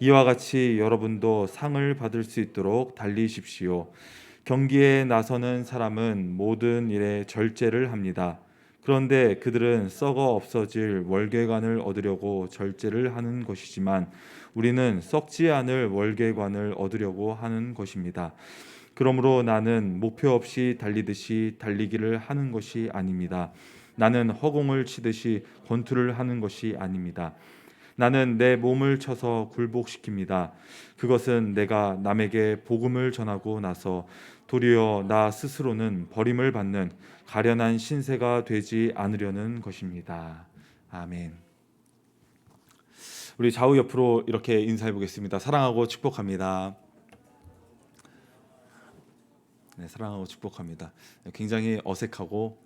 이와 같이 여러분도 상을 받을 수 있도록 달리십시오. 경기에 나서는 사람은 모든 일에 절제를 합니다. 그런데 그들은 썩어 없어질 월계관을 얻으려고 절제를 하는 것이지만 우리는 썩지 않을 월계관을 얻으려고 하는 것입니다. 그러므로 나는 목표 없이 달리듯이 달리기를 하는 것이 아닙니다. 나는 허공을 치듯이 권투를 하는 것이 아닙니다. 나는 내 몸을 쳐서 굴복시킵니다. 그것은 내가 남에게 복음을 전하고 나서 도리어 나 스스로는 버림을 받는 가련한 신세가 되지 않으려는 것입니다. 아멘. 우리 좌우 옆으로 이렇게 인사해 보겠습니다. 사랑하고 축복합니다. 네, 사랑하고 축복합니다. 굉장히 어색하고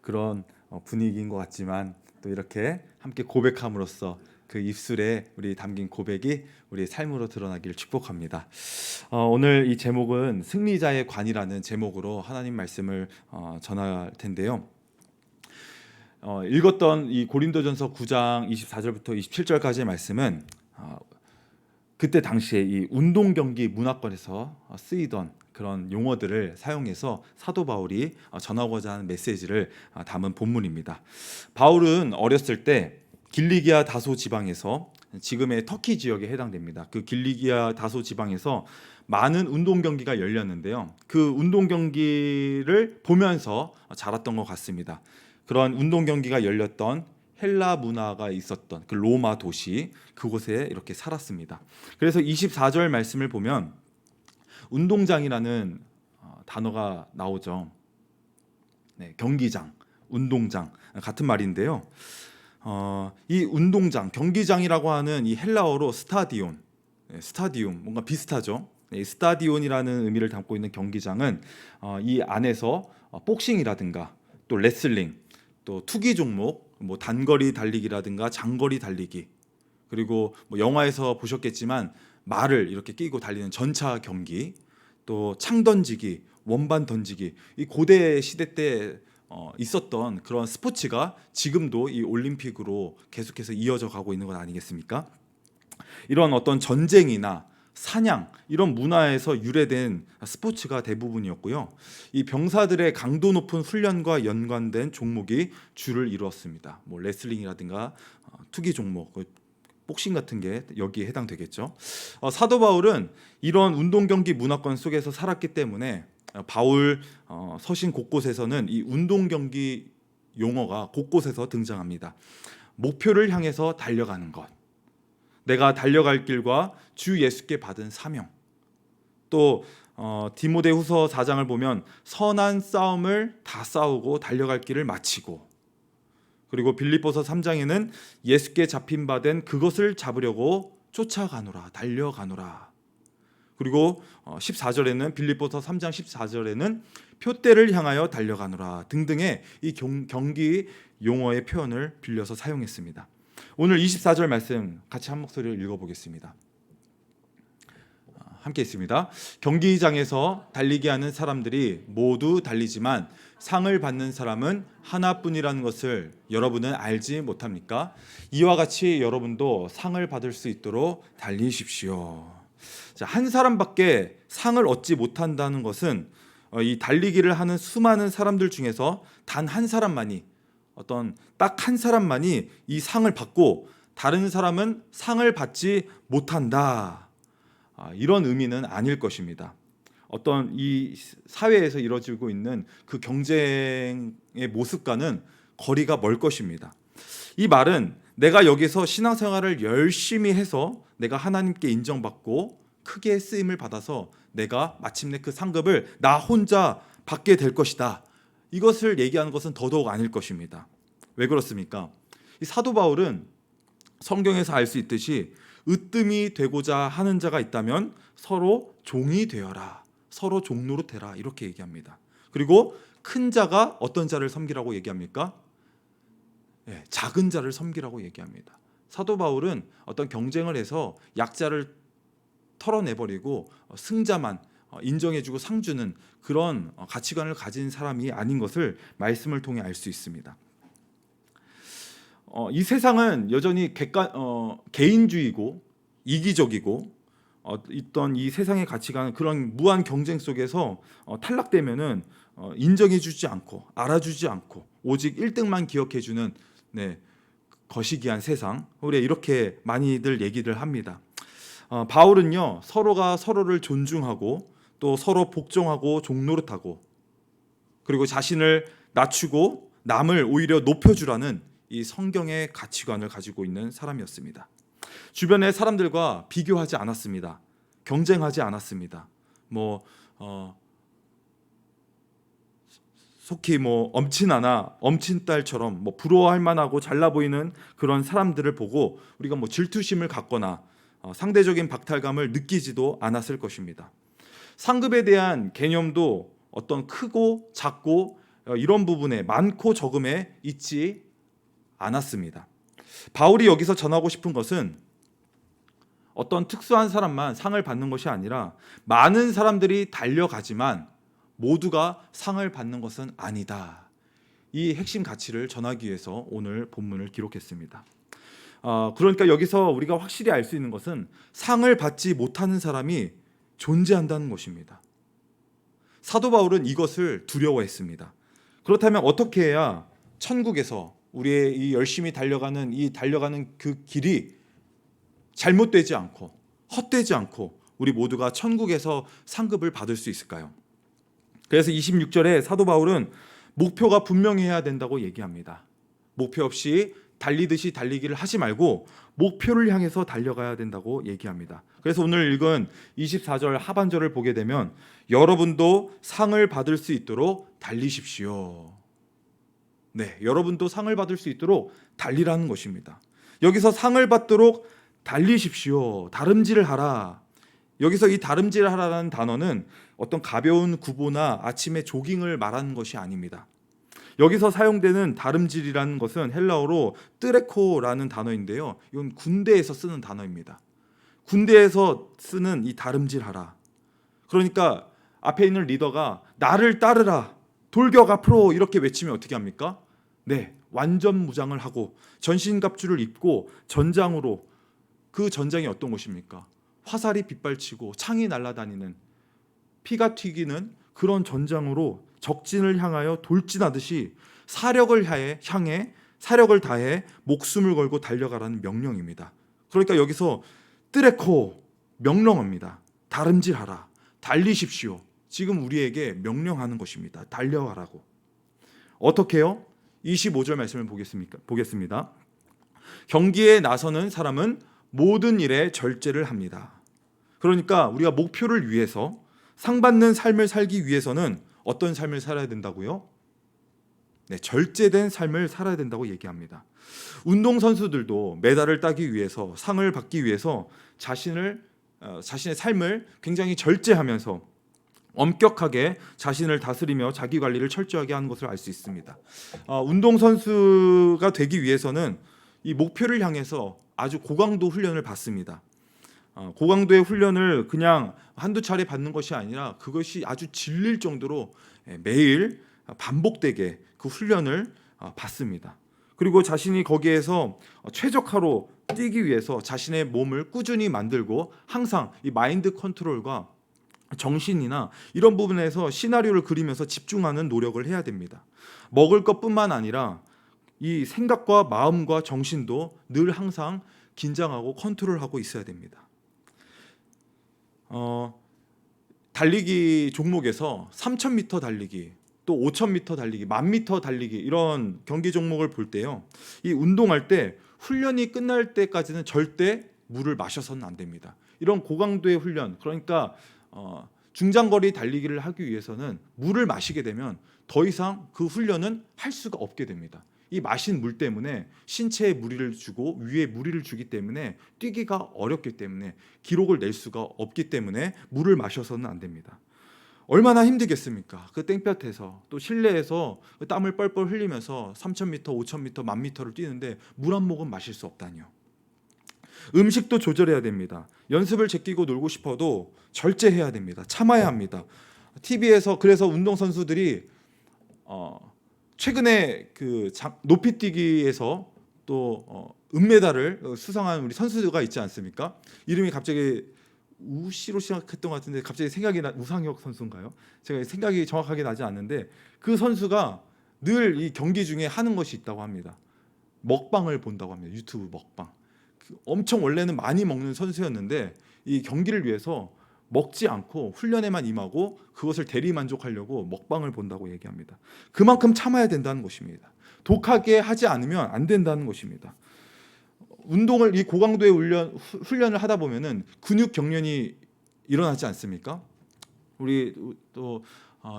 그런 분위기인 것 같지만 또 이렇게 함께 고백함으로써 그 입술에 우리 담긴 고백이 우리의 삶으로 드러나길 축복합니다. 오늘 이 제목은 승리자의 관이라는 제목으로 하나님 말씀을 전할 텐데요. 읽었던 이 고린도전서 9장 24절부터 27절까지의 말씀은 그때 당시에 이 운동 경기 문화권에서 쓰이던 그런 용어들을 사용해서 사도 바울이 전하고자 하는 메시지를 담은 본문입니다. 바울은 어렸을 때 길리기아 다소 지방에서 지금의 터키 지역에 해당됩니다. 그 길리기아 다소 지방에서 많은 운동 경기가 열렸는데요. 그 운동 경기를 보면서 자랐던 것 같습니다. 그런 운동 경기가 열렸던 헬라 문화가 있었던 그 로마 도시, 그곳에 이렇게 살았습니다. 그래서 24절 말씀을 보면 운동장이라는 단어가 나오죠. 경기장, 운동장 같은 말인데요. 이 운동장, 경기장이라고 하는 이 헬라어로 스타디온, 스타디움 뭔가 비슷하죠. 스타디온이라는 의미를 담고 있는 경기장은 이 안에서 복싱이라든가 또 레슬링, 또 투기 종목, 뭐 단거리 달리기라든가 장거리 달리기, 그리고 뭐 영화에서 보셨겠지만 말을 이렇게 끼고 달리는 전차 경기, 또 창 던지기, 원반 던지기, 이 고대 시대 때 있었던 그런 스포츠가 지금도 이 올림픽으로 계속해서 이어져 가고 있는 것 아니겠습니까? 이런 어떤 전쟁이나 사냥 이런 문화에서 유래된 스포츠가 대부분이었고요. 이 병사들의 강도 높은 훈련과 연관된 종목이 주를 이루었습니다. 뭐 레슬링이라든가 투기 종목, 복싱 같은 게 여기에 해당되겠죠. 사도 바울은 이런 운동 경기 문화권 속에서 살았기 때문에 바울 서신 곳곳에서는 이 운동 경기 용어가 곳곳에서 등장합니다. 목표를 향해서 달려가는 것, 내가 달려갈 길과 주 예수께 받은 사명, 또 디모데후서 4장을 보면 선한 싸움을 다 싸우고 달려갈 길을 마치고, 그리고 빌립보서 3장에는 예수께 잡힌 바 된 그것을 잡으려고 쫓아가노라, 달려가노라. 그리고 14절에는 빌립보서 3장 14절에는 표대를 향하여 달려가노라 등등의 이 경기 용어의 표현을 빌려서 사용했습니다. 오늘 24절 말씀 같이 한 목소리로 읽어보겠습니다. 함께 있습니다. 경기장에서 달리기 하는 사람들이 모두 달리지만 상을 받는 사람은 하나뿐이라는 것을 여러분은 알지 못합니까? 이와 같이 여러분도 상을 받을 수 있도록 달리십시오. 한 사람밖에 상을 얻지 못한다는 것은 이 달리기를 하는 수많은 사람들 중에서 단 한 사람만이, 어떤 딱 한 사람만이 이 상을 받고 다른 사람은 상을 받지 못한다, 이런 의미는 아닐 것입니다. 어떤 이 사회에서 이루어지고 있는 그 경쟁의 모습과는 거리가 멀 것입니다. 이 말은 내가 여기서 신앙생활을 열심히 해서 내가 하나님께 인정받고 크게 쓰임을 받아서 내가 마침내 그 상급을 나 혼자 받게 될 것이다, 이것을 얘기하는 것은 더더욱 아닐 것입니다. 왜 그렇습니까? 이 사도 바울은 성경에서 알 수 있듯이 으뜸이 되고자 하는 자가 있다면 서로 종이 되어라, 서로 종노릇해라, 이렇게 얘기합니다. 그리고 큰 자가 어떤 자를 섬기라고 얘기합니까? 작은 자를 섬기라고 얘기합니다. 사도 바울은 어떤 경쟁을 해서 약자를 털어내버리고 승자만 인정해주고 상 주는 그런 가치관을 가진 사람이 아닌 것을 말씀을 통해 알 수 있습니다. 이 세상은 여전히 개인주의고 이기적이고 있던 이 세상의 가치관은 그런 무한 경쟁 속에서 탈락되면은 인정해주지 않고 알아주지 않고 오직 1등만 기억해주는 네, 거시기한 세상, 우리 이렇게 많이들 얘기를 합니다. 바울은요, 서로가 서로를 존중하고 또 서로 복종하고 종노릇하고 그리고 자신을 낮추고 남을 오히려 높여주라는 이 성경의 가치관을 가지고 있는 사람이었습니다. 주변의 사람들과 비교하지 않았습니다. 경쟁하지 않았습니다. 속히 엄친아나 엄친딸처럼 부러워할 만하고 잘나 보이는 그런 사람들을 보고 우리가 질투심을 갖거나 상대적인 박탈감을 느끼지도 않았을 것입니다. 상급에 대한 개념도 어떤 크고 작고 이런 부분에 많고 적음에 있지 않았습니다. 바울이 여기서 전하고 싶은 것은 어떤 특수한 사람만 상을 받는 것이 아니라 많은 사람들이 달려가지만 모두가 상을 받는 것은 아니다. 이 핵심 가치를 전하기 위해서 오늘 본문을 기록했습니다. 그러니까 여기서 우리가 확실히 알 수 있는 것은 상을 받지 못하는 사람이 존재한다는 것입니다. 사도 바울은 이것을 두려워했습니다. 그렇다면 어떻게 해야 천국에서 우리의 이 열심히 달려가는 그 길이 잘못되지 않고 헛되지 않고 우리 모두가 천국에서 상급을 받을 수 있을까요? 그래서 26절에 사도 바울은 목표가 분명해야 된다고 얘기합니다. 목표 없이 달리듯이 달리기를 하지 말고 목표를 향해서 달려가야 된다고 얘기합니다. 그래서 오늘 읽은 24절 하반절을 보게 되면 여러분도 상을 받을 수 있도록 달리십시오. 네, 여러분도 상을 받을 수 있도록 달리라는 것입니다. 여기서 상을 받도록 달리십시오. 다름질을 하라. 여기서 이 다름질을 하라는 단어는 어떤 가벼운 구보나 아침에 조깅을 말하는 것이 아닙니다. 여기서 사용되는 다름질이라는 것은 헬라어로 뜨레코라는 단어인데요. 이건 군대에서 쓰는 단어입니다. 군대에서 쓰는 이 다름질하라. 그러니까 앞에 있는 리더가 나를 따르라, 돌격 앞으로 이렇게 외치면 어떻게 합니까? 네, 완전 무장을 하고 전신갑주를 입고 전장으로, 그 전장이 어떤 곳입니까? 화살이 빗발치고 창이 날아다니는, 피가 튀기는 그런 전장으로 적진을 향하여 돌진하듯이 사력을 다해 목숨을 걸고 달려가라는 명령입니다. 그러니까 여기서 뜨레코, 명령합니다. 다름질하라, 달리십시오. 지금 우리에게 명령하는 것입니다. 달려가라고. 어떻게요? 25절 말씀을 보겠습니다. 경기에 나서는 사람은 모든 일에 절제를 합니다. 그러니까 우리가 목표를 위해서 상받는 삶을 살기 위해서는 어떤 삶을 살아야 된다고요? 네, 절제된 삶을 살아야 된다고 얘기합니다. 운동선수들도 메달을 따기 위해서, 상을 받기 위해서 자신의 삶을 굉장히 절제하면서 엄격하게 자신을 다스리며 자기 관리를 철저하게 하는 것을 알 수 있습니다. 운동선수가 되기 위해서는 이 목표를 향해서 아주 고강도 훈련을 받습니다. 고강도의 훈련을 그냥 한두 차례 받는 것이 아니라 그것이 아주 질릴 정도로 매일 반복되게 그 훈련을 받습니다. 그리고 자신이 거기에서 최적화로 뛰기 위해서 자신의 몸을 꾸준히 만들고 항상 이 마인드 컨트롤과 정신이나 이런 부분에서 시나리오를 그리면서 집중하는 노력을 해야 됩니다. 먹을 것뿐만 아니라 이 생각과 마음과 정신도 늘 항상 긴장하고 컨트롤하고 있어야 됩니다. 달리기 종목에서 3000m 달리기, 또 5000m 달리기, 1000m 달리기 이런 경기 종목을 볼 때요, 이 운동할 때 훈련이 끝날 때까지는 절대 물을 마셔서는 안 됩니다. 이런 고강도의 훈련, 그러니까 중장거리 달리기를 하기 위해서는 물을 마시게 되면 더 이상 그 훈련은 할 수가 없게 됩니다. 이 마신 물 때문에 신체에 무리를 주고 위에 무리를 주기 때문에 뛰기가 어렵기 때문에 기록을 낼 수가 없기 때문에 물을 마셔서는 안 됩니다. 얼마나 힘들겠습니까? 그 땡볕에서 또 실내에서 땀을 뻘뻘 흘리면서 3000m, 5000m, 1000m를 뛰는데 물 한 모금 마실 수 없다니요. 음식도 조절해야 됩니다. 연습을 제끼고 놀고 싶어도 절제해야 됩니다. 참아야 합니다. TV에서 그래서 운동선수들이 최근에 그 높이뛰기에서 또 은메달을 수상한 우리 선수가 있지 않습니까? 이름이 갑자기 우씨로 시작했던 것 같은데 갑자기 생각이 우상혁 선수인가요? 제가 생각이 정확하게 나지 않는데 그 선수가 늘 이 경기 중에 하는 것이 있다고 합니다. 먹방을 본다고 합니다. 유튜브 먹방. 엄청 원래는 많이 먹는 선수였는데 이 경기를 위해서 먹지 않고 훈련에만 임하고 그것을 대리 만족하려고 먹방을 본다고 얘기합니다. 그만큼 참아야 된다는 것입니다. 독하게 하지 않으면 안 된다는 것입니다. 운동을 이 고강도의 훈련을 하다 보면은 근육 경련이 일어나지 않습니까? 우리 또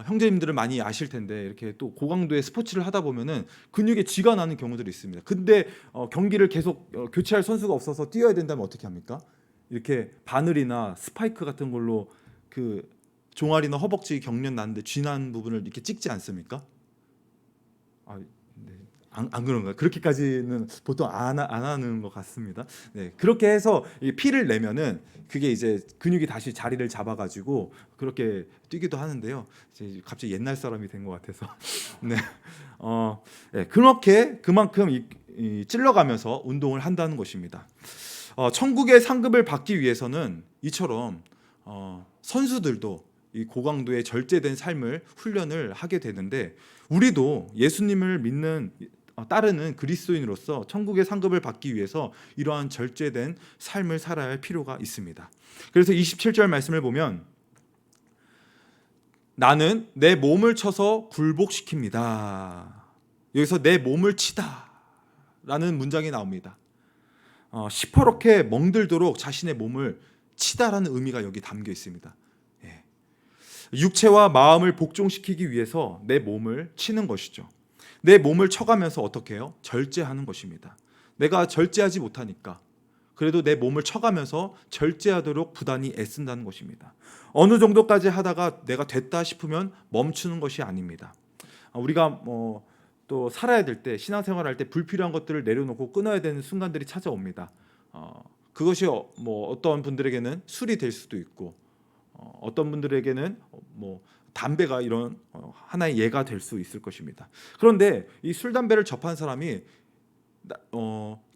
형제님들은 많이 아실 텐데 이렇게 또 고강도의 스포츠를 하다 보면은 근육에 쥐가 나는 경우들이 있습니다. 근데 경기를 계속 교체할 선수가 없어서 뛰어야 된다면 어떻게 합니까? 이렇게 바늘이나 스파이크 같은 걸로 그 종아리나 허벅지 경련 나는데 쥐 난 부분을 이렇게 찍지 않습니까? 네. 안 그런가요? 그렇게까지는 보통 안 하는 것 같습니다. 네, 그렇게 해서 이 피를 내면은 그게 이제 근육이 다시 자리를 잡아가지고 그렇게 뛰기도 하는데요. 이제 갑자기 옛날 사람이 된 것 같아서 네, 네, 그렇게 그만큼 이 찔러가면서 운동을 한다는 것입니다. 천국의 상급을 받기 위해서는 이처럼 선수들도 이 고강도의 절제된 삶을 훈련을 하게 되는데 우리도 예수님을 믿는 따르는 그리스도인으로서 천국의 상급을 받기 위해서 이러한 절제된 삶을 살아야 할 필요가 있습니다. 그래서 27절 말씀을 보면 나는 내 몸을 쳐서 굴복시킵니다. 여기서 내 몸을 치다 라는 문장이 나옵니다. 시퍼렇게 멍들도록 자신의 몸을 치다라는 의미가 여기 담겨 있습니다. 예. 육체와 마음을 복종시키기 위해서 내 몸을 치는 것이죠. 내 몸을 쳐가면서 어떻게 해요? 절제하는 것입니다. 내가 절제하지 못하니까 그래도 내 몸을 쳐가면서 절제하도록 부단히 애쓴다는 것입니다. 어느 정도까지 하다가 내가 됐다 싶으면 멈추는 것이 아닙니다. 우리가 또 살아야 될 때 신앙생활할 때 불필요한 것들을 내려놓고 끊어야 되는 순간들이 찾아옵니다. 그것이 뭐 어떤 분들에게는 술이 될 수도 있고 어떤 분들에게는 뭐 담배가 이런 하나의 예가 될 수 있을 것입니다. 그런데 이 술 담배를 접한 사람이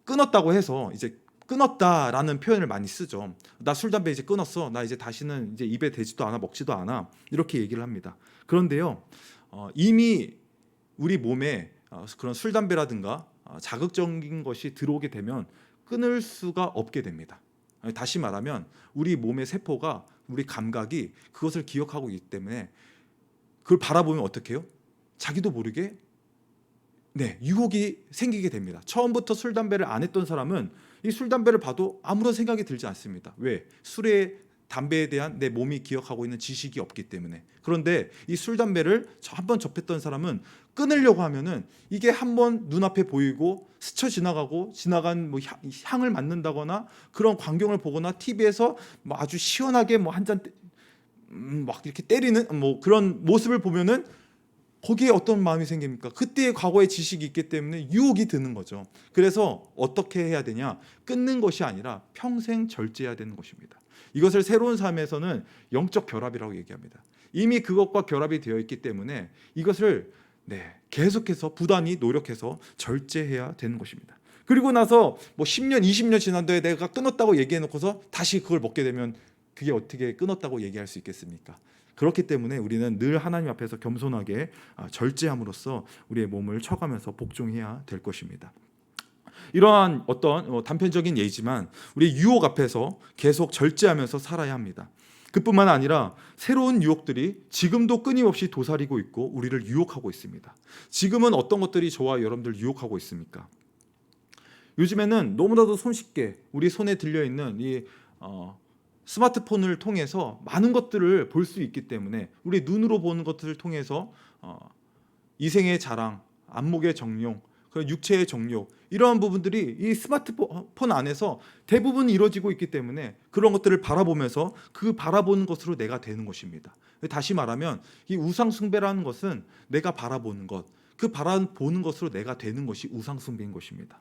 끊었다고 해서 이제 끊었다라는 표현을 많이 쓰죠. 나 술 담배 이제 끊었어. 나 이제 다시는 이제 입에 대지도 않아 먹지도 않아. 이렇게 얘기를 합니다. 그런데요, 이미 우리 몸에 그런 술 담배라든가 자극적인 것이 들어오게 되면 끊을 수가 없게 됩니다. 다시 말하면 우리 몸의 세포가 우리 감각이 그것을 기억하고 있기 때문에 그걸 바라보면 어떻게 해요? 자기도 모르게 유혹이 생기게 됩니다. 처음부터 술 담배를 안 했던 사람은 이 술 담배를 봐도 아무런 생각이 들지 않습니다. 왜? 술에 담배에 대한 내 몸이 기억하고 있는 지식이 없기 때문에. 그런데 이 술 담배를 한번 접했던 사람은 끊으려고 하면은 이게 한번 눈앞에 보이고 스쳐 지나가고 지나간 뭐 향을 맡는다거나 그런 광경을 보거나 TV에서 뭐 아주 시원하게 뭐 한 잔 막 이렇게 때리는 뭐 그런 모습을 보면은 거기에 어떤 마음이 생깁니까? 그때의 과거의 지식이 있기 때문에 유혹이 드는 거죠. 그래서 어떻게 해야 되냐? 끊는 것이 아니라 평생 절제해야 되는 것입니다. 이것을 새로운 삶에서는 영적 결합이라고 얘기합니다. 이미 그것과 결합이 되어 있기 때문에 이것을 계속해서 부단히 노력해서 절제해야 되는 것입니다. 그리고 나서 뭐 10년, 20년 지난 뒤에 내가 끊었다고 얘기해 놓고서 다시 그걸 먹게 되면 그게 어떻게 끊었다고 얘기할 수 있겠습니까? 그렇기 때문에 우리는 늘 하나님 앞에서 겸손하게 절제함으로써 우리의 몸을 쳐가면서 복종해야 될 것입니다. 이러한 어떤 단편적인 예지만 우리 유혹 앞에서 계속 절제하면서 살아야 합니다. 그뿐만 아니라 새로운 유혹들이 지금도 끊임없이 도사리고 있고 우리를 유혹하고 있습니다. 지금은 어떤 것들이 저와 여러분들 유혹하고 있습니까? 요즘에는 너무나도 손쉽게 우리 손에 들려있는 이 스마트폰을 통해서 많은 것들을 볼 수 있기 때문에 우리 눈으로 보는 것들을 통해서 이생의 자랑, 안목의 정욕, 육체의 정욕 이러한 부분들이 이 스마트폰 안에서 대부분 이루어지고 있기 때문에 그런 것들을 바라보면서 그 바라보는 것으로 내가 되는 것입니다. 다시 말하면 이 우상 숭배라는 것은 내가 바라보는 것, 그 바라보는 것으로 내가 되는 것이 우상 숭배인 것입니다.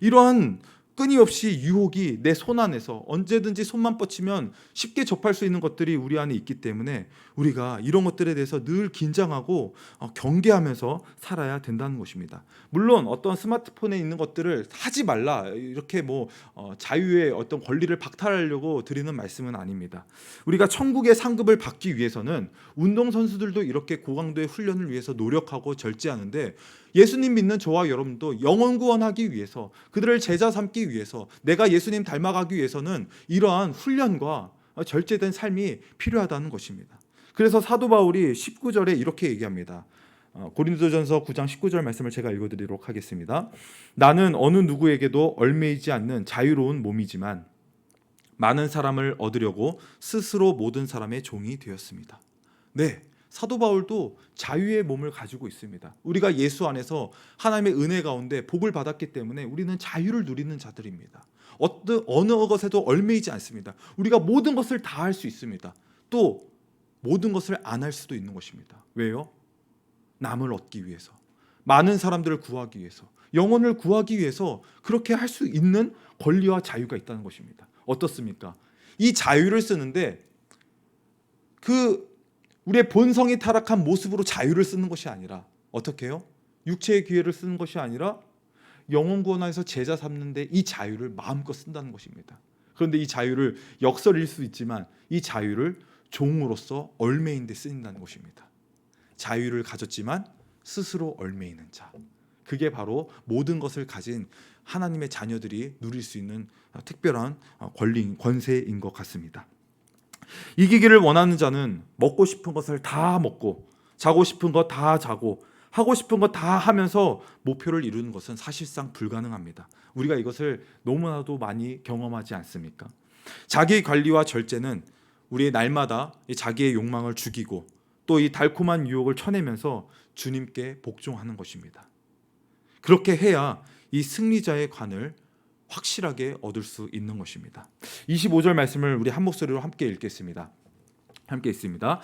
이러한 끊임없이 유혹이 내 손 안에서 언제든지 손만 뻗치면 쉽게 접할 수 있는 것들이 우리 안에 있기 때문에 우리가 이런 것들에 대해서 늘 긴장하고 경계하면서 살아야 된다는 것입니다. 물론 어떤 스마트폰에 있는 것들을 하지 말라 이렇게 자유의 어떤 권리를 박탈하려고 드리는 말씀은 아닙니다. 우리가 천국의 상급을 받기 위해서는 운동선수들도 이렇게 고강도의 훈련을 위해서 노력하고 절제하는데, 예수님 믿는 저와 여러분도 영혼 구원하기 위해서, 그들을 제자 삼기 위해서, 내가 예수님 닮아가기 위해서는 이러한 훈련과 절제된 삶이 필요하다는 것입니다. 그래서 사도 바울이 19절에 이렇게 얘기합니다. 고린도전서 9장 19절 말씀을 제가 읽어드리도록 하겠습니다. 나는 어느 누구에게도 얽매이지 않는 자유로운 몸이지만 많은 사람을 얻으려고 스스로 모든 사람의 종이 되었습니다. 네, 사도 바울도 자유의 몸을 가지고 있습니다. 우리가 예수 안에서 하나님의 은혜 가운데 복을 받았기 때문에 우리는 자유를 누리는 자들입니다. 어느 것에도 얽매이지 않습니다. 우리가 모든 것을 다 할 수 있습니다. 또 모든 것을 안 할 수도 있는 것입니다. 왜요? 남을 얻기 위해서, 많은 사람들을 구하기 위해서, 영혼을 구하기 위해서 그렇게 할 수 있는 권리와 자유가 있다는 것입니다. 어떻습니까? 이 자유를 쓰는데 우리의 본성이 타락한 모습으로 자유를 쓰는 것이 아니라 어떻게 해요? 육체의 기회를 쓰는 것이 아니라 영혼 구원하여서 제자 삼는데 이 자유를 마음껏 쓴다는 것입니다. 그런데 이 자유를 역설일 수 있지만 이 자유를 종으로서 얽매인 데 쓰인다는 것입니다. 자유를 가졌지만 스스로 얽매이는 자, 그게 바로 모든 것을 가진 하나님의 자녀들이 누릴 수 있는 특별한 권세인 것 같습니다. 이기기를 원하는 자는 먹고 싶은 것을 다 먹고 자고 싶은 것 다 자고 하고 싶은 것 다 하면서 목표를 이루는 것은 사실상 불가능합니다. 우리가 이것을 너무나도 많이 경험하지 않습니까? 자기 관리와 절제는 우리의 날마다 자기의 욕망을 죽이고 또 이 달콤한 유혹을 쳐내면서 주님께 복종하는 것입니다. 그렇게 해야 이 승리자의 관을 확실하게 얻을 수 있는 것입니다. 25절 말씀을 우리 한 목소리로 함께 읽겠습니다. 함께 읽습니다.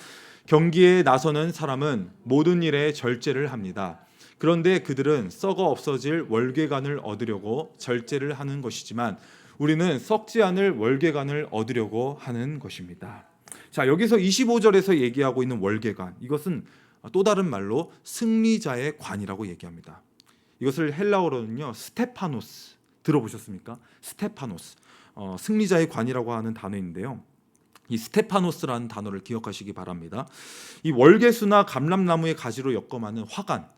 경기에 나서는 사람은 모든 일에 절제를 합니다. 그런데 그들은 썩어 없어질 월계관을 얻으려고 절제를 하는 것이지만 우리는 썩지 않을 월계관을 얻으려고 하는 것입니다. 자, 여기서 25절에서 얘기하고 있는 월계관, 이것은 또 다른 말로 승리자의 관이라고 얘기합니다. 이것을 헬라어로는요 스테파노스, 들어보셨습니까? 스테파노스, 승리자의 관이라고 하는 단어인데요, 이 스테파노스라는 단어를 기억하시기 바랍니다. 이 월계수나 감람나무의 가지로 엮어마는 화관,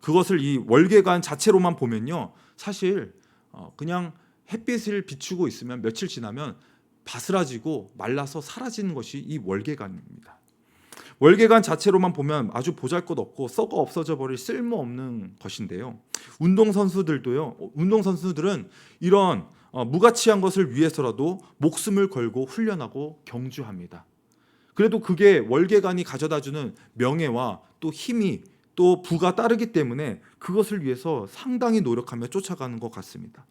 그것을 이 월계관 자체로만 보면요 사실 그냥 햇빛을 비추고 있으면 며칠 지나면 바스라지고 말라서 사라지는 것이 이 월계관입니다. 월계관 자체로만 보면 아주 보잘것없고 썩어 없어져 버릴 쓸모없는 것인데요, 운동선수들은 이런 무가치한 것을 위해서라도 목숨을 걸고 훈련하고 경주합니다. 그래도 그게 월계관이 가져다주는 명예와 또 힘이 또 부가 따르기 때문에 그것을 위해서 상당히 노력하며 쫓아가는 것 같습니다.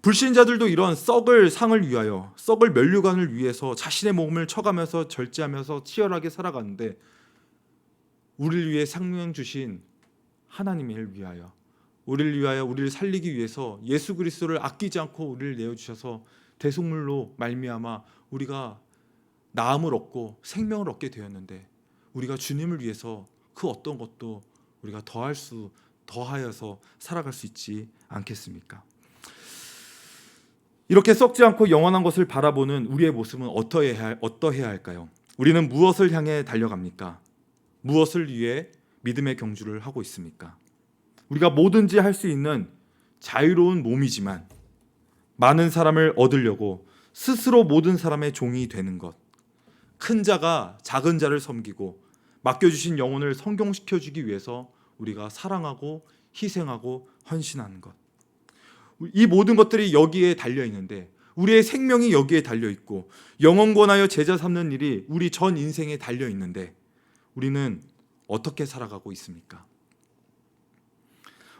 불신자들도 이런 썩을 상을 위하여, 썩을 면류관을 위해서 자신의 몸을 쳐가면서 절제하면서 치열하게 살아가는데, 우리를 위해 생명 주신 하나님을 위하여, 우리를 살리기 위해서 예수 그리스도를 아끼지 않고 우리를 내어주셔서 대속물로 말미암아 우리가 나음을 얻고 생명을 얻게 되었는데, 우리가 주님을 위해서 그 어떤 것도 우리가 더하여서 살아갈 수 있지 않겠습니까? 이렇게 썩지 않고 영원한 것을 바라보는 우리의 모습은 어떠해야 할까요? 우리는 무엇을 향해 달려갑니까? 무엇을 위해 믿음의 경주를 하고 있습니까? 우리가 뭐든지 할 수 있는 자유로운 몸이지만 많은 사람을 얻으려고 스스로 모든 사람의 종이 되는 것, 큰 자가 작은 자를 섬기고 맡겨주신 영혼을 성경시켜주기 위해서 우리가 사랑하고 희생하고 헌신하는 것, 이 모든 것들이 여기에 달려있는데, 우리의 생명이 여기에 달려있고 영혼 권하여 제자 삼는 일이 우리 전 인생에 달려있는데 우리는 어떻게 살아가고 있습니까?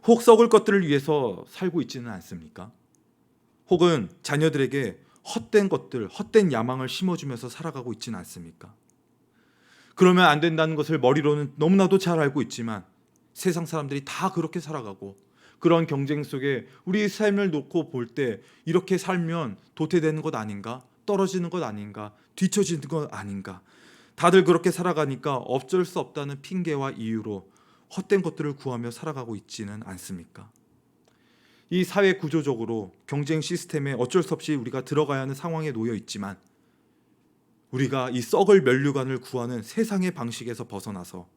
혹 썩을 것들을 위해서 살고 있지는 않습니까? 혹은 자녀들에게 헛된 것들, 헛된 야망을 심어주면서 살아가고 있지는 않습니까? 그러면 안 된다는 것을 머리로는 너무나도 잘 알고 있지만 세상 사람들이 다 그렇게 살아가고 그런 경쟁 속에 우리 삶을 놓고 볼 때 이렇게 살면 도태되는 것 아닌가? 떨어지는 것 아닌가? 뒤처지는 것 아닌가? 다들 그렇게 살아가니까 어쩔 수 없다는 핑계와 이유로 헛된 것들을 구하며 살아가고 있지는 않습니까? 이 사회 구조적으로 경쟁 시스템에 어쩔 수 없이 우리가 들어가야 하는 상황에 놓여 있지만 우리가 이 썩을 면류관을 구하는 세상의 방식에서 벗어나서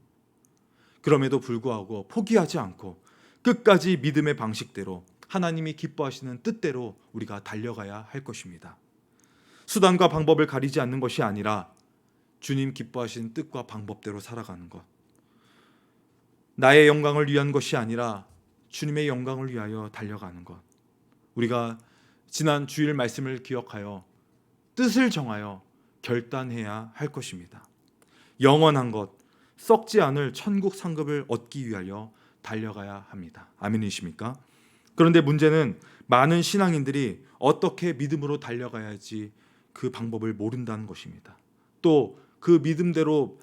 그럼에도 불구하고 포기하지 않고 끝까지 믿음의 방식대로 하나님이 기뻐하시는 뜻대로 우리가 달려가야 할 것입니다. 수단과 방법을 가리지 않는 것이 아니라 주님 기뻐하시는 뜻과 방법대로 살아가는 것. 나의 영광을 위한 것이 아니라 주님의 영광을 위하여 달려가는 것. 우리가 지난 주일 말씀을 기억하여 뜻을 정하여 결단해야 할 것입니다. 영원한 것, 썩지 않을 천국 상급을 얻기 위하여 달려가야 합니다. 아멘이십니까? 그런데 문제는 많은 신앙인들이 어떻게 믿음으로 달려가야지 그 방법을 모른다는 것입니다. 또 그 믿음대로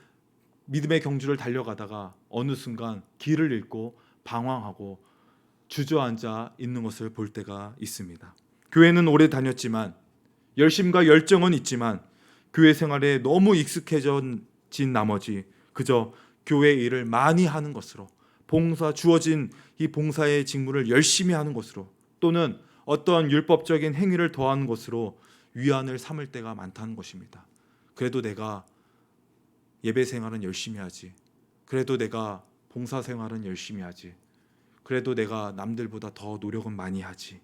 믿음의 경주를 달려가다가 어느 순간 길을 잃고 방황하고 주저앉아 있는 것을 볼 때가 있습니다. 교회는 오래 다녔지만 열심과 열정은 있지만 교회 생활에 너무 익숙해진 나머지 그저 교회 일을 많이 하는 것으로 주어진 이 봉사의 직무를 열심히 하는 것으로 또는 어떤 율법적인 행위를 더하는 것으로 위안을 삼을 때가 많다는 것입니다. 그래도 내가 예배 생활은 열심히 하지. 그래도 내가 봉사 생활은 열심히 하지. 그래도 내가 남들보다 더 노력은 많이 하지.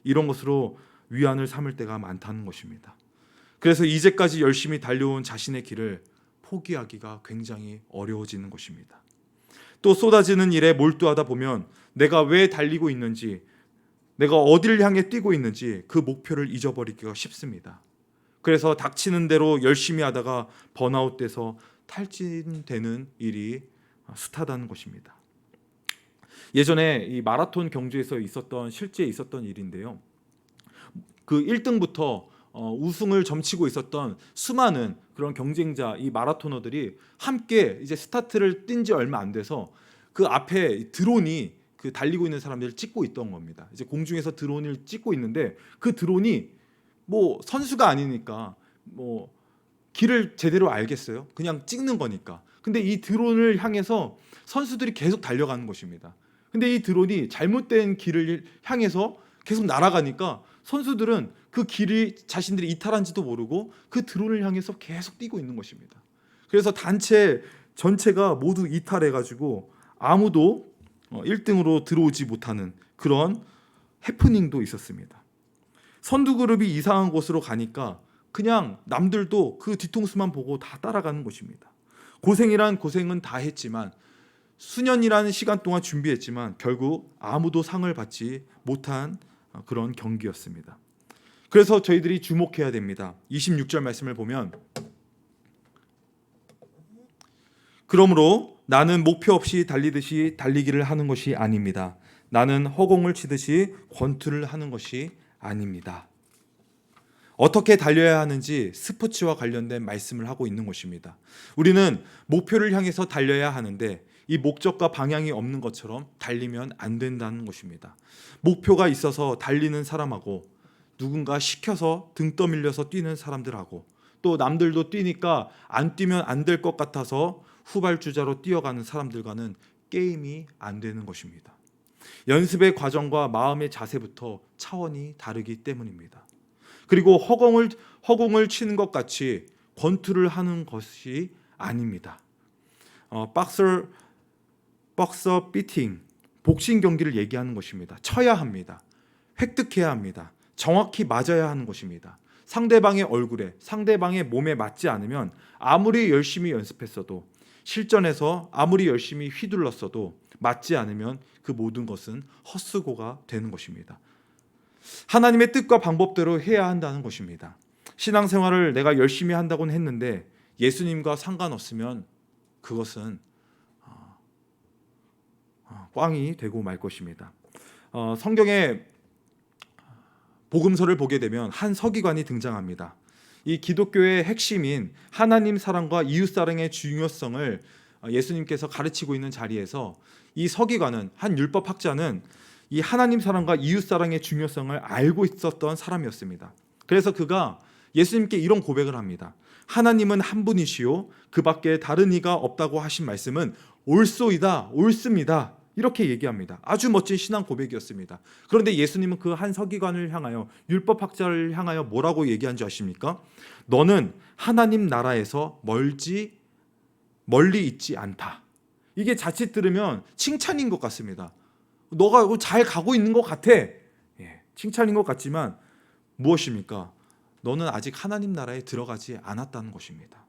이런 것으로 위안을 삼을 때가 많다는 것입니다. 그래서 이제까지 열심히 달려온 자신의 길을 포기하기가 굉장히 어려워지는 것입니다. 또 쏟아지는 일에 몰두하다 보면 내가 왜 달리고 있는지, 내가 어디를 향해 뛰고 있는지 그 목표를 잊어버리기가 쉽습니다. 그래서 닥치는 대로 열심히 하다가 번아웃돼서 탈진되는 일이 숱하다는 것입니다. 예전에 이 마라톤 경주에서 실제 있었던 일인데요. 그 1등부터 우승을 점치고 있었던 수많은 그런 경쟁자, 이 마라토너들이 함께 이제 스타트를 뛴 지 얼마 안 돼서 그 앞에 드론이 그 달리고 있는 사람들을 찍고 있던 겁니다. 이제 공중에서 드론을 찍고 있는데 그 드론이 뭐 선수가 아니니까 뭐 길을 제대로 알겠어요? 그냥 찍는 거니까. 근데 이 드론을 향해서 선수들이 계속 달려가는 것입니다. 근데 이 드론이 잘못된 길을 향해서 계속 날아가니까 선수들은 그 길이 자신들이 이탈한지도 모르고 그 드론을 향해서 계속 뛰고 있는 것입니다. 그래서 단체 전체가 모두 이탈해가지고 아무도 1등으로 들어오지 못하는 그런 해프닝도 있었습니다. 선두 그룹이 이상한 곳으로 가니까 그냥 남들도 그 뒤통수만 보고 다 따라가는 것입니다. 고생이란 고생은 다 했지만 수년이라는 시간 동안 준비했지만 결국 아무도 상을 받지 못한 그런 경기였습니다. 그래서 저희들이 주목해야 됩니다. 26절 말씀을 보면 그러므로 나는 목표 없이 달리듯이 달리기를 하는 것이 아닙니다. 나는 허공을 치듯이 권투를 하는 것이 아닙니다. 어떻게 달려야 하는지 스포츠와 관련된 말씀을 하고 있는 것입니다. 우리는 목표를 향해서 달려야 하는데 이 목적과 방향이 없는 것처럼 달리면 안 된다는 것입니다. 목표가 있어서 달리는 사람하고 누군가 시켜서 등 떠밀려서 뛰는 사람들하고 또 남들도 뛰니까 안 뛰면 안 될 것 같아서 후발주자로 뛰어가는 사람들과는 게임이 안 되는 것입니다. 연습의 과정과 마음의 자세부터 차원이 다르기 때문입니다. 그리고 허공을 치는 것 같이 권투를 하는 것이 아닙니다. 박서 비팅, 복싱 경기를 얘기하는 것입니다. 쳐야 합니다. 획득해야 합니다. 정확히 맞아야 하는 것입니다. 상대방의 얼굴에, 상대방의 몸에 맞지 않으면 아무리 열심히 연습했어도 실전에서 아무리 열심히 휘둘렀어도 맞지 않으면 그 모든 것은 헛수고가 되는 것입니다. 하나님의 뜻과 방법대로 해야 한다는 것입니다. 신앙생활을 내가 열심히 한다고는 했는데 예수님과 상관없으면 그것은 꽝이 되고 말 것입니다. 성경에 복음서를 보게 되면 한 서기관이 등장합니다. 이 기독교의 핵심인 하나님 사랑과 이웃 사랑의 중요성을 예수님께서 가르치고 있는 자리에서 이 서기관은 한 율법학자는 이 하나님 사랑과 이웃 사랑의 중요성을 알고 있었던 사람이었습니다. 그래서 그가 예수님께 이런 고백을 합니다. 하나님은 한 분이시요 그 밖에 다른 이가 없다고 하신 말씀은 옳소이다, 옳습니다. 이렇게 얘기합니다. 아주 멋진 신앙 고백이었습니다. 그런데 예수님은 그 한 서기관을 향하여, 율법학자를 향하여 뭐라고 얘기한 줄 아십니까? 너는 하나님 나라에서 멀리 있지 않다. 이게 자칫 들으면 칭찬인 것 같습니다. 너가 잘 가고 있는 것 같아. 칭찬인 것 같지만 무엇입니까? 너는 아직 하나님 나라에 들어가지 않았다는 것입니다.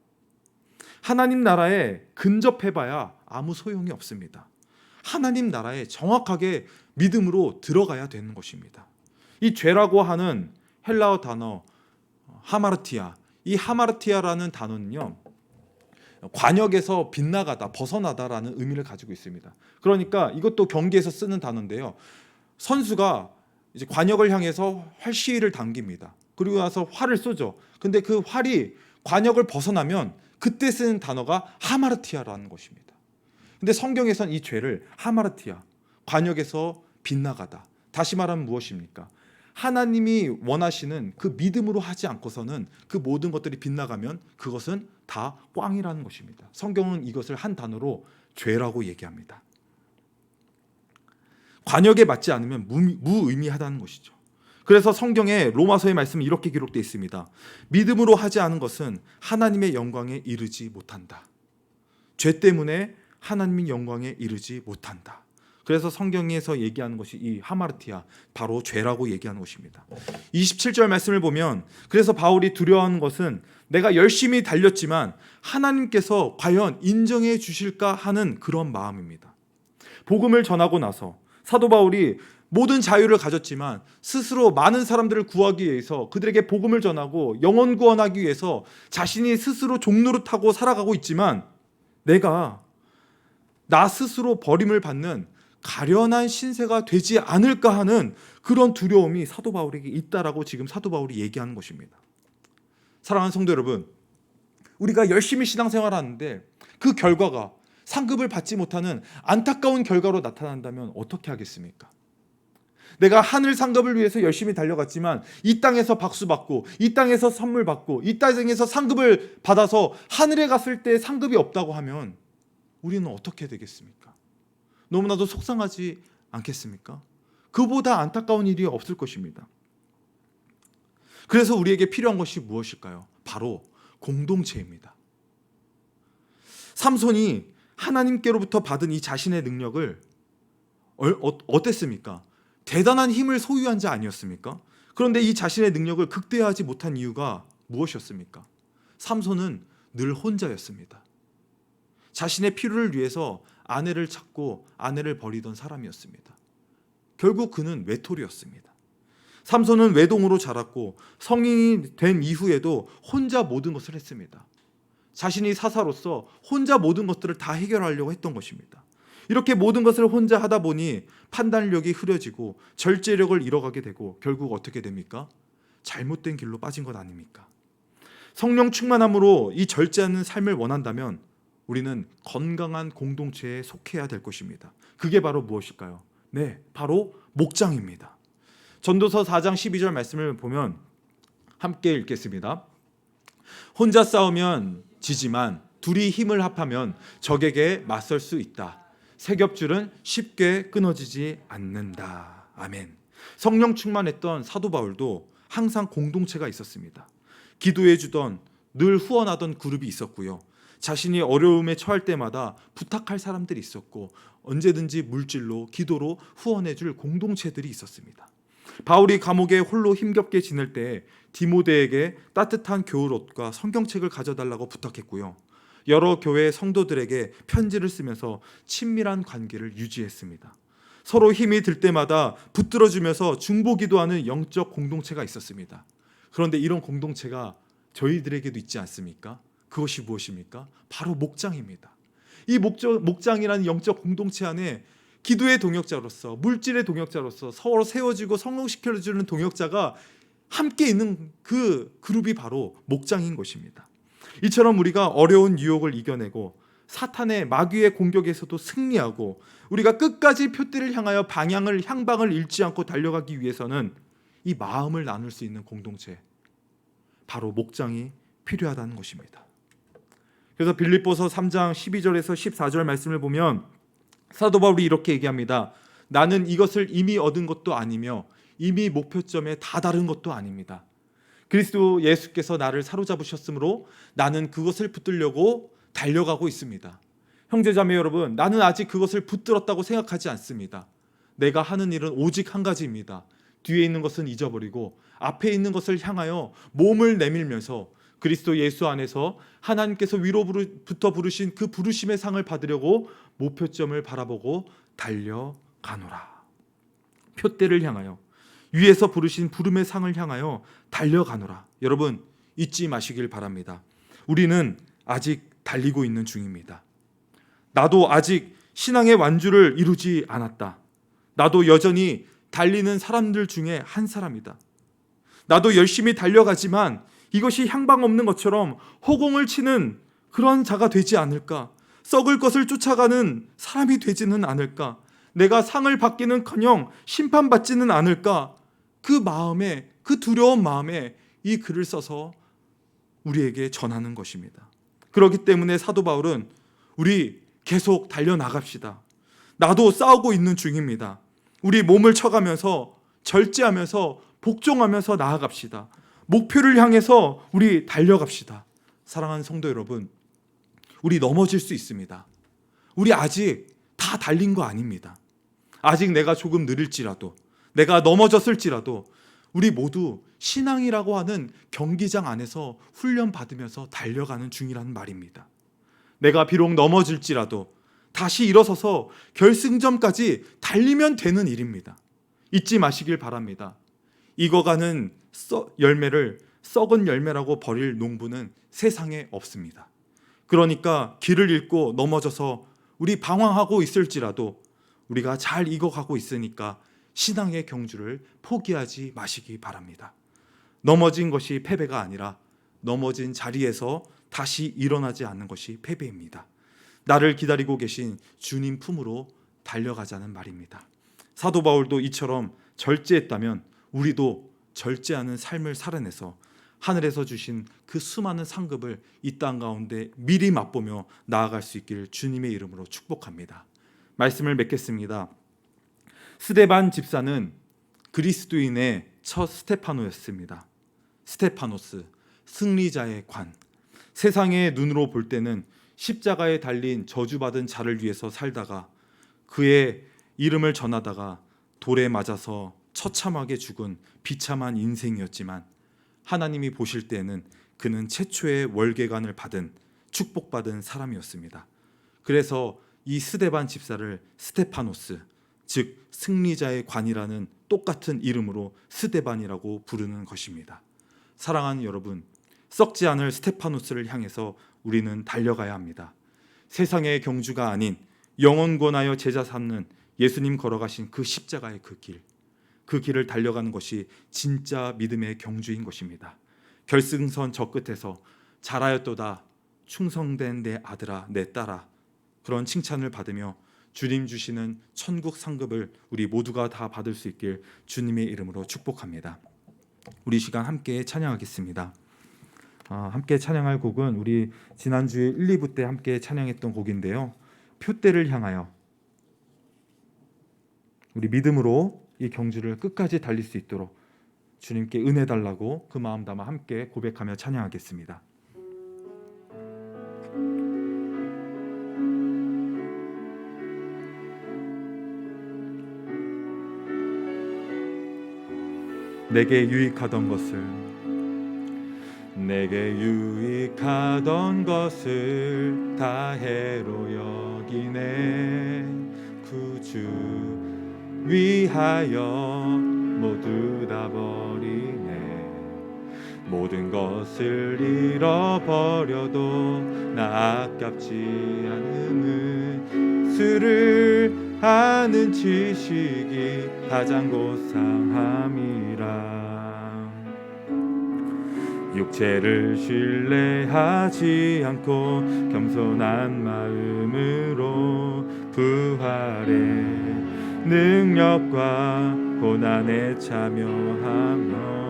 하나님 나라에 근접해봐야 아무 소용이 없습니다. 하나님 나라에 정확하게 믿음으로 들어가야 되는 것입니다. 이 죄라고 하는 헬라어 단어 하마르티아, 이 하마르티아라는 단어는요, 관역에서 빗나가다, 벗어나다라는 의미를 가지고 있습니다. 그러니까 이것도 경기에서 쓰는 단어인데요, 선수가 이제 관역을 향해서 활시위를 당깁니다. 그리고 나서 활을 쏘죠. 근데 그 활이 관역을 벗어나면 그때 쓰는 단어가 하마르티아라는 것입니다. 근데 성경에선 이 죄를 하마르티아, 관역에서 빗나가다, 다시 말하면 무엇입니까? 하나님이 원하시는 그 믿음으로 하지 않고서는 그 모든 것들이 빗나가면 그것은 다 꽝이라는 것입니다. 성경은 이것을 한 단어로 죄라고 얘기합니다. 관역에 맞지 않으면 무의미하다는 것이죠. 그래서 성경에 로마서의 말씀은 이렇게 기록되어 있습니다. 믿음으로 하지 않은 것은 하나님의 영광에 이르지 못한다. 죄 때문에 하나님의 영광에 이르지 못한다. 그래서 성경에서 얘기하는 것이 이 하마르티아, 바로 죄라고 얘기하는 것입니다. 27절 말씀을 보면, 그래서 바울이 두려워하는 것은 내가 열심히 달렸지만 하나님께서 과연 인정해 주실까 하는 그런 마음입니다. 복음을 전하고 나서 사도 바울이 모든 자유를 가졌지만 스스로 많은 사람들을 구하기 위해서, 그들에게 복음을 전하고 영혼 구원하기 위해서 자신이 스스로 종노릇하고 살아가고 있지만 내가 나 스스로 버림을 받는 가련한 신세가 되지 않을까 하는 그런 두려움이 사도 바울에게 있다라고 지금 사도 바울이 얘기하는 것입니다. 사랑하는 성도 여러분, 우리가 열심히 신앙생활을 하는데 그 결과가 상급을 받지 못하는 안타까운 결과로 나타난다면 어떻게 하겠습니까? 내가 하늘 상급을 위해서 열심히 달려갔지만 이 땅에서 박수 받고, 이 땅에서 선물 받고, 이 땅에서 상급을 받아서 하늘에 갔을 때 상급이 없다고 하면 우리는 어떻게 되겠습니까? 너무나도 속상하지 않겠습니까? 그보다 안타까운 일이 없을 것입니다. 그래서 우리에게 필요한 것이 무엇일까요? 바로 공동체입니다. 삼손이 하나님께로부터 받은 이 자신의 능력을 어땠습니까? 대단한 힘을 소유한 자 아니었습니까? 그런데 이 자신의 능력을 극대화하지 못한 이유가 무엇이었습니까? 삼손은 늘 혼자였습니다. 자신의 필요를 위해서 아내를 찾고 아내를 버리던 사람이었습니다. 결국 그는 외톨이였습니다. 삼손은 외동으로 자랐고 성인이 된 이후에도 혼자 모든 것을 했습니다. 자신이 사사로서 혼자 모든 것들을 다 해결하려고 했던 것입니다. 이렇게 모든 것을 혼자 하다 보니 판단력이 흐려지고 절제력을 잃어가게 되고 결국 어떻게 됩니까? 잘못된 길로 빠진 것 아닙니까? 성령 충만함으로 이 절제하는 삶을 원한다면 우리는 건강한 공동체에 속해야 될 것입니다. 그게 바로 무엇일까요? 네, 바로 목장입니다. 전도서 4장 12절 말씀을 보면 함께 읽겠습니다. 혼자 싸우면 지지만 둘이 힘을 합하면 적에게 맞설 수 있다. 새 겹줄은 쉽게 끊어지지 않는다. 아멘. 성령 충만했던 사도 바울도 항상 공동체가 있었습니다. 기도해 주던, 늘 후원하던 그룹이 있었고요. 자신이 어려움에 처할 때마다 부탁할 사람들이 있었고 언제든지 물질로, 기도로 후원해 줄 공동체들이 있었습니다. 바울이 감옥에 홀로 힘겹게 지낼 때 디모데에게 따뜻한 겨울옷과 성경책을 가져달라고 부탁했고요. 여러 교회 성도들에게 편지를 쓰면서 친밀한 관계를 유지했습니다. 서로 힘이 들 때마다 붙들어주면서 중보기도하는 영적 공동체가 있었습니다. 그런데 이런 공동체가 저희들에게도 있지 않습니까? 그것이 무엇입니까? 바로 목장입니다. 이 목장이라는 영적 공동체 안에 기도의 동역자로서, 물질의 동역자로서 서로 세워지고 성공시켜주는 동역자가 함께 있는 그 그룹이 바로 목장인 것입니다. 이처럼 우리가 어려운 유혹을 이겨내고 사탄의 마귀의 공격에서도 승리하고 우리가 끝까지 표대를 향하여 향방을 잃지 않고 달려가기 위해서는 이 마음을 나눌 수 있는 공동체, 바로 목장이 필요하다는 것입니다. 그래서 빌립보서 3장 12절에서 14절 말씀을 보면 사도 바울이 이렇게 얘기합니다. 나는 이것을 이미 얻은 것도 아니며 이미 목표점에 다다른 것도 아닙니다. 그리스도 예수께서 나를 사로잡으셨으므로 나는 그것을 붙들려고 달려가고 있습니다. 형제자매 여러분, 나는 아직 그것을 붙들었다고 생각하지 않습니다. 내가 하는 일은 오직 한 가지입니다. 뒤에 있는 것은 잊어버리고 앞에 있는 것을 향하여 몸을 내밀면서 그리스도 예수 안에서 하나님께서 위로부터 부르신 그 부르심의 상을 받으려고 목표점을 바라보고 달려가노라. 표대를 향하여, 위에서 부르신 부름의 상을 향하여 달려가노라. 여러분, 잊지 마시길 바랍니다. 우리는 아직 달리고 있는 중입니다. 나도 아직 신앙의 완주를 이루지 않았다. 나도 여전히 달리는 사람들 중에 한 사람이다. 나도 열심히 달려가지만 이것이 향방 없는 것처럼 허공을 치는 그런 자가 되지 않을까? 썩을 것을 쫓아가는 사람이 되지는 않을까? 내가 상을 받기는커녕 심판받지는 않을까? 그 마음에, 그 두려운 마음에 이 글을 써서 우리에게 전하는 것입니다. 그렇기 때문에 사도 바울은 우리 계속 달려나갑시다. 나도 싸우고 있는 중입니다. 우리 몸을 쳐가면서 절제하면서 복종하면서 나아갑시다. 목표를 향해서 우리 달려갑시다. 사랑하는 성도 여러분, 우리 넘어질 수 있습니다. 우리 아직 다 달린 거 아닙니다. 아직 내가 조금 느릴지라도, 내가 넘어졌을지라도 우리 모두 신앙이라고 하는 경기장 안에서 훈련받으면서 달려가는 중이라는 말입니다. 내가 비록 넘어질지라도 다시 일어서서 결승점까지 달리면 되는 일입니다. 잊지 마시길 바랍니다. 익어가는 열매를 썩은 열매라고 버릴 농부는 세상에 없습니다. 그러니까 길을 잃고 넘어져서 우리 방황하고 있을지라도 우리가 잘 익어가고 있으니까 신앙의 경주를 포기하지 마시기 바랍니다. 넘어진 것이 패배가 아니라 넘어진 자리에서 다시 일어나지 않는 것이 패배입니다. 나를 기다리고 계신 주님 품으로 달려가자는 말입니다. 사도 바울도 이처럼 절제했다면 우리도 절제하는 삶을 살아내서 하늘에서 주신 그 수많은 상급을 이 땅 가운데 미리 맛보며 나아갈 수 있기를 주님의 이름으로 축복합니다. 말씀을 맺겠습니다. 스데반 집사는 그리스도인의 첫 스테파노였습니다. 스테파노스, 승리자의 관. 세상의 눈으로 볼 때는 십자가에 달린 저주받은 자를 위해서 살다가 그의 이름을 전하다가 돌에 맞아서 처참하게 죽은 비참한 인생이었지만 하나님이 보실 때에는 그는 최초의 월계관을 받은 축복받은 사람이었습니다. 그래서 이 스데반 집사를 스테파노스, 즉 승리자의 관이라는 똑같은 이름으로 스데반이라고 부르는 것입니다. 사랑하는 여러분, 썩지 않을 스테파노스를 향해서 우리는 달려가야 합니다. 세상의 경주가 아닌 영원 권하여 제자 삼는 예수님 걸어가신 그 십자가의 그 길을 달려가는 것이 진짜 믿음의 경주인 것입니다. 결승선 저 끝에서 잘하였도다 충성된 내 아들아 내 딸아, 그런 칭찬을 받으며 주님 주시는 천국 상급을 우리 모두가 다 받을 수 있길 주님의 이름으로 축복합니다. 우리 시간 함께 찬양하겠습니다. 함께 찬양할 곡은 우리 지난주에 1, 2부 때 함께 찬양했던 곡인데요, 표대를 향하여. 우리 믿음으로 이 경주를 끝까지 달릴 수 있도록 주님께 은혜 달라고 그 마음 담아 함께 고백하며 찬양하겠습니다. 내게 유익하던 것을 다 해로 여기네. 구주 위하여 모두 다 버리네. 모든 것을 잃어버려도 나 아깝지 않음은 수를 아는 지식이 가장 고상함이라. 육체를 신뢰하지 않고 겸손한 마음으로 부활의 능력과 고난에 참여하며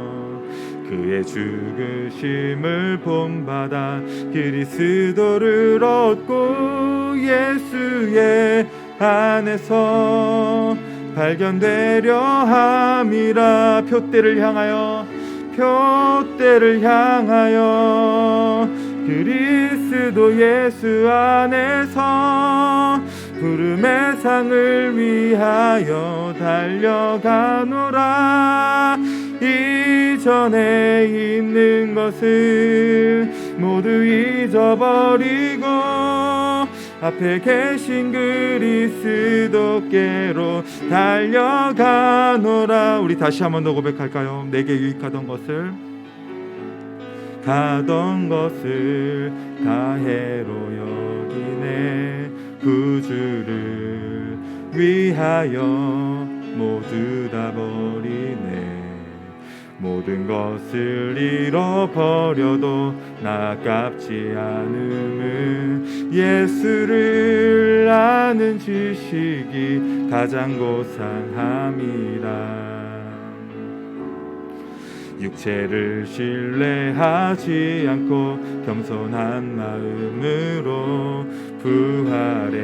그의 죽으심을 본받아 그리스도를 얻고 예수의 안에서 발견되려 함이라. 표대를 향하여 그리스도 예수 안에서 부름의 상을 위하여 달려가노라. 이전에 있는 것을 모두 잊어버리고 앞에 계신 그리스도께로 달려가노라. 우리 다시 한 번 더 고백할까요? 내게 유익하던 것을 다 해로 여기네. 구주를 위하여 모두 다 버리네. 모든 것을 잃어버려도 아깝지 않음은 예수를 아는 지식이 가장 고상함이라. 육체를 신뢰하지 않고 겸손한 마음으로 부활의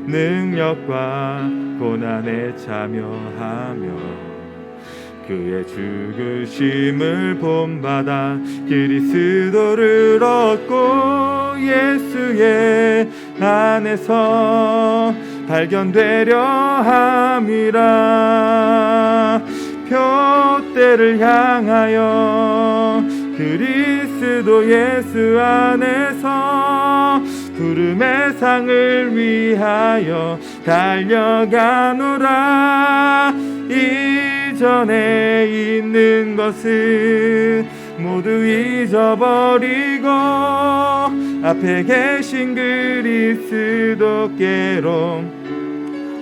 능력과 고난에 참여하며 그의 죽으심을 본받아 그리스도를 얻고 예수의 안에서 발견되려 함이라. 표대를 향하여 그리스도 예수 안에서 부름의 상을 위하여 달려가노라. 이전에 있는 것을 모두 잊어버리고 앞에 계신 그리스도께로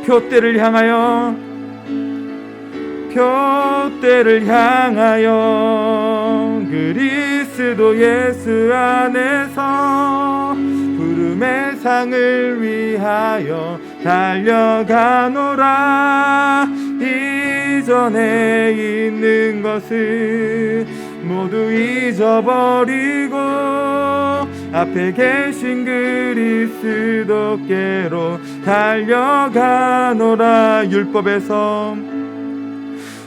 표대를 향하여 그리스도 예수 안에서 부름의 상을 위하여 달려가노라. 이전에 있는 것을 모두 잊어버리고 앞에 계신 그리스도께로 달려가노라.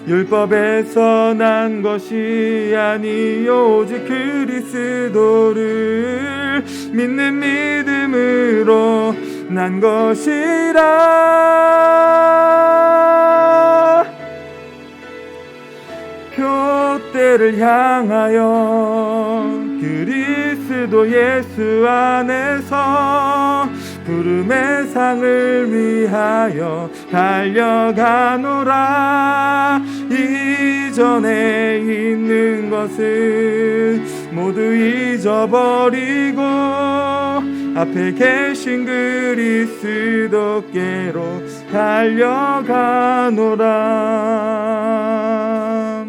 율법에서 난 것이 아니요 오직 그리스도를 믿는 믿음으로 난 것이라. 표대를 향하여 그리스도 예수 안에서 부름의 상을 위하여 달려가노라. 이전에 있는 것을 모두 잊어버리고 앞에 계신 그리스도께로 달려가노라.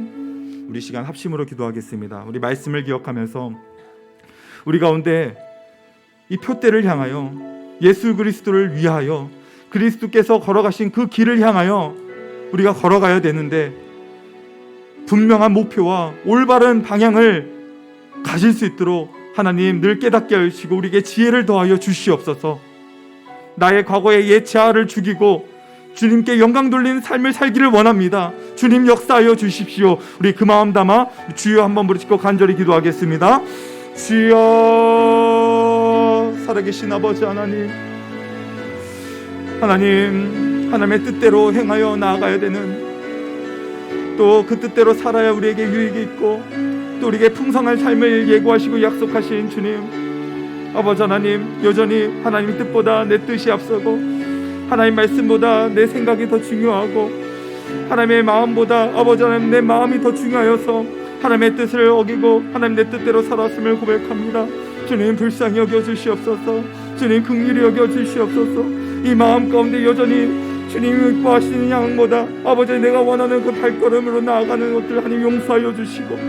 우리 시간 합심으로 기도하겠습니다. 우리 말씀을 기억하면서 우리 가운데 이 표대를 향하여 예수 그리스도를 위하여 그리스도께서 걸어가신 그 길을 향하여 우리가 걸어가야 되는데 분명한 목표와 올바른 방향을 가질 수 있도록 하나님 늘 깨닫게 하시고 우리에게 지혜를 더하여 주시옵소서. 나의 과거의 옛 자아를 죽이고 주님께 영광 돌리는 삶을 살기를 원합니다. 주님 역사하여 주십시오. 우리 그 마음 담아 주여 한번 부르짖고 간절히 기도하겠습니다. 주여, 살아계신 아버지 하나님, 하나님의 뜻대로 행하여 나아가야 되는, 또 그 뜻대로 살아야 우리에게 유익이 있고 또 우리에게 풍성한 삶을 예고하시고 약속하신 주님, 아버지 하나님, 여전히 하나님의 뜻보다 내 뜻이 앞서고 하나님 말씀보다 내 생각이 더 중요하고 하나님의 마음보다 아버지 하나님 내 마음이 더 중요하여서 하나님의 뜻을 어기고 하나님 내 뜻대로 살았음을 고백합니다. 주님 불쌍히 여겨주시옵소서. 주님 긍휼히 여겨주시옵소서. 이 마음 가운데 여전히 주님이 기뻐하시는 양보다 아버지 내가 원하는 그 발걸음으로 나아가는 것들 하나님 용서하여 주시고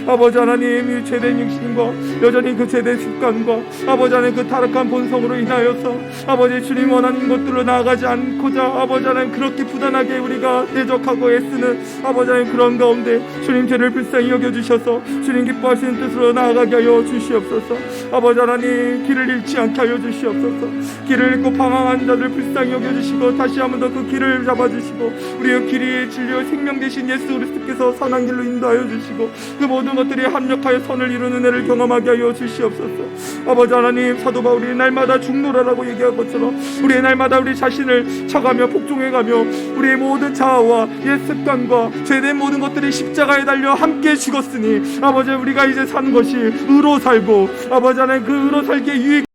아버지 하나님, 이 죄된 육신과 여전히 그 죄된 습관과 아버지 하나님 그 타락한 본성으로 인하여서 아버지 주님 원하는 것들로 나아가지 않고자 아버지 하나님 그렇게 부단하게 우리가 대적하고 애쓰는 아버지 하나님 그런 가운데 주님 죄를 불쌍히 여겨주셔서 주님 기뻐하시는 뜻으로 나아가게 하여 주시옵소서. 아버지 하나님 길을 잃지 않게 하여 주시옵소서. 길을 잃고 방황한 자들 불쌍히 여겨주시고 다시 한 번 더 그 길을 잡아주시고 우리의 길이 진리의 생명 되신 예수 그리스도께서 선한 길로 인도하여 주시고 그 모든 것들이 합력하여 선을 이루는 은혜를 경험하게 하여 주시옵소서. 아버지 하나님, 사도 바울이 날마다 죽노라라고 얘기한 것처럼 우리의 날마다 우리 자신을 쳐가며 복종해가며 우리의 모든 자아와 옛 습관과 죄된 모든 것들이 십자가에 달려 함께 죽었으니 아버지 우리가 이제 사는 것이 의로 살고 아버지 하나님 그 의로 살기에 유익